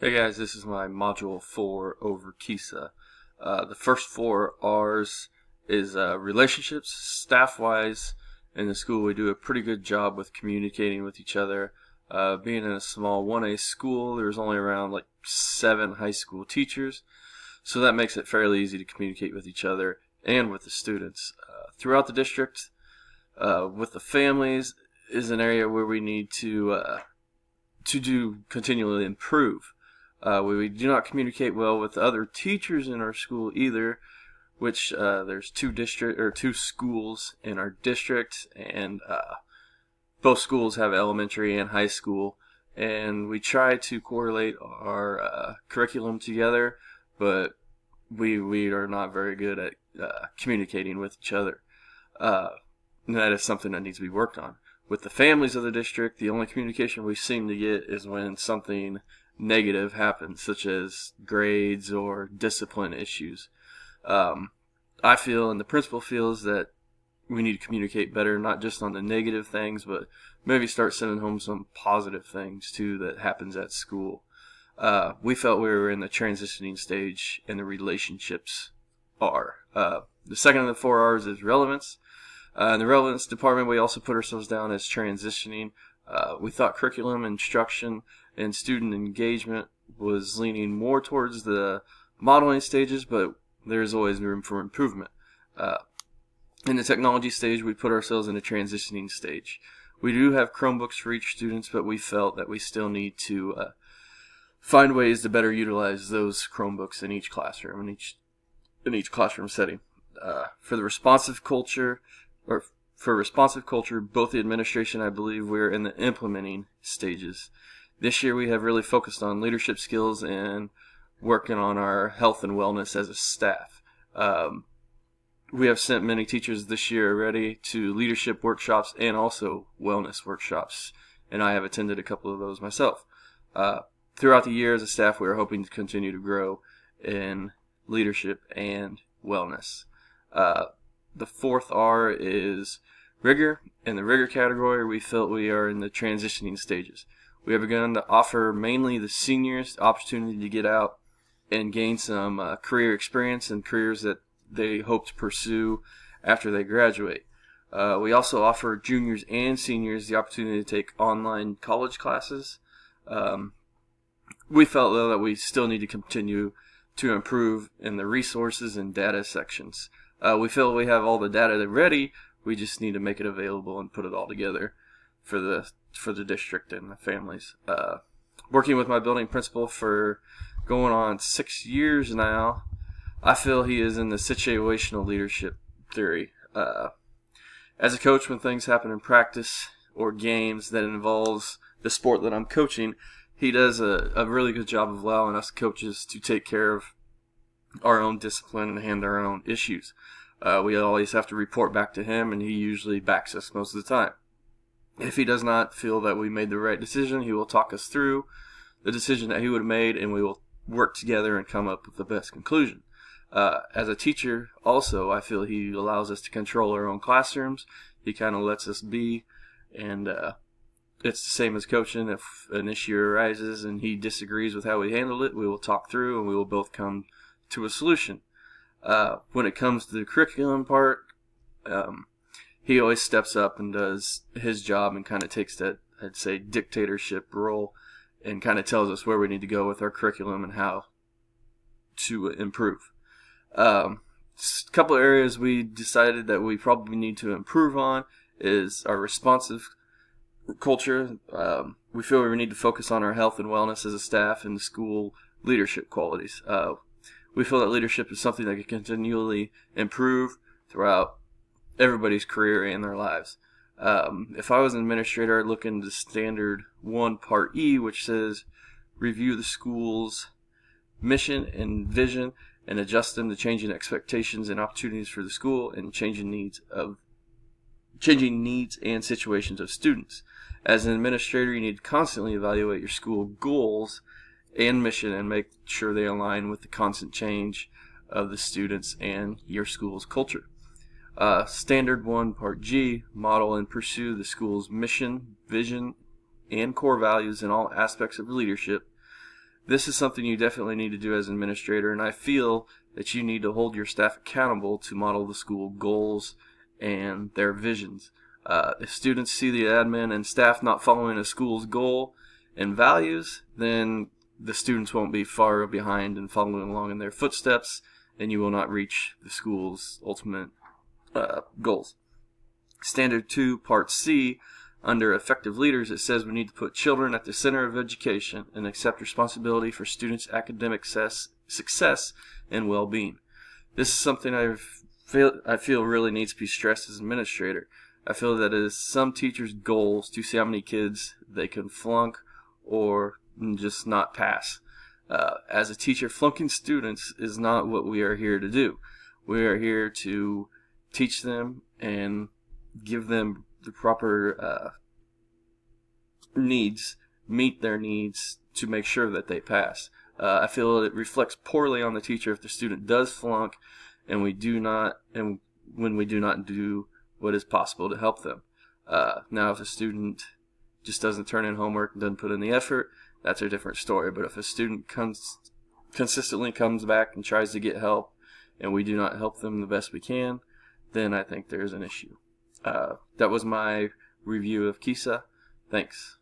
Hey guys, this is my Module 4 over KISA. The first 4 R's is relationships. Staff-wise, in the school we do a pretty good job with communicating with each other. Being in a small 1A school, there's only around like 7 high school teachers, so that makes it fairly easy to communicate with each other and with the students. Throughout the district, with the families, is an area where we need to continually improve. We do not communicate well with other teachers in our school either, which there's two schools in our district, and both schools have elementary and high school, and we try to correlate our curriculum together, but we are not very good at communicating with each other. And that is something that needs to be worked on. With the families of the district, the only communication we seem to get is when something negative happens, such as grades or discipline issues. I feel, and the principal feels, that we need to communicate better, not just on the negative things, but maybe start sending home some positive things too that happens at school. We felt we were in the transitioning stage, and the relationships are. The second of the 4 R's is relevance. In the relevance department, we also put ourselves down as transitioning. We thought curriculum instruction and student engagement was leaning more towards the modeling stages, but there's always room for improvement. In the technology stage, we put ourselves in a transitioning stage. We do have Chromebooks for each student, but we felt that we still need to find ways to better utilize those Chromebooks in each classroom, in each classroom setting. For responsive culture, both the administration, I believe we're in the implementing stages. This year we have really focused on leadership skills and working on our health and wellness as a staff. We have sent many teachers this year already to leadership workshops and also wellness workshops, and I have attended a couple of those myself. Throughout the year as a staff, we are hoping to continue to grow in leadership and wellness. The 4th R is rigor. In the rigor category, we felt we are in the transitioning stages. We have begun to offer mainly the seniors the opportunity to get out and gain some career experience and careers that they hope to pursue after they graduate. We also offer juniors and seniors the opportunity to take online college classes. We felt, though, that we still need to continue to improve in the resources and data sections. We feel we have all the data ready. We just need to make it available and put it all together for the district and the families. Working with my building principal for going on 6 years now, I feel he is in the situational leadership theory. As a coach, when things happen in practice or games that involves the sport that I'm coaching, he does a really good job of allowing us coaches to take care of our own discipline and handle our own issues. We always have to report back to him, and he usually backs us most of the time. If he does not feel that we made the right decision, he will talk us through the decision that he would have made, and we will work together and come up with the best conclusion. As a teacher, also, I feel he allows us to control our own classrooms. He kind of lets us be, and it's the same as coaching. If an issue arises and he disagrees with how we handled it, we will talk through, and we will both come to a solution. When it comes to the curriculum part, he always steps up and does his job and kind of takes that, I'd say, dictatorship role and kind of tells us where we need to go with our curriculum and how to improve. A couple of areas we decided that we probably need to improve on is our responsive culture. We feel we need to focus on our health and wellness as a staff and the school leadership qualities. We feel that leadership is something that can continually improve throughout everybody's career and their lives. If I was an administrator, I'd look into Standard 1 Part E, which says review the school's mission and vision and adjust them to changing expectations and opportunities for the school and changing needs and situations of students. As an administrator, you need to constantly evaluate your school goals and mission and make sure they align with the constant change of the students and your school's culture. Standard 1 Part G, model and pursue the school's mission, vision, and core values in all aspects of leadership. This is something you definitely need to do as an administrator, and I feel that you need to hold your staff accountable to model the school goals and their visions. If students see the admin and staff not following a school's goal and values, then the students won't be far behind in following along in their footsteps, and you will not reach the school's ultimate goals. Standard 2, Part C, under Effective Leaders, it says we need to put children at the center of education and accept responsibility for students' academic success and well-being. This is something I feel really needs to be stressed as an administrator. I feel that it is some teachers' goals to see how many kids they can flunk or just not pass. As a teacher, flunking students is not what we are here to do. We are here to teach them and give them the proper needs, meet their needs to make sure that they pass. I feel it reflects poorly on the teacher if the student does flunk and when we do not do what is possible to help them. Now, if a student just doesn't turn in homework and doesn't put in the effort, that's a different story. But if a student consistently comes back and tries to get help and we do not help them the best we can, then I think there's an issue. That was my review of KESA. Thanks.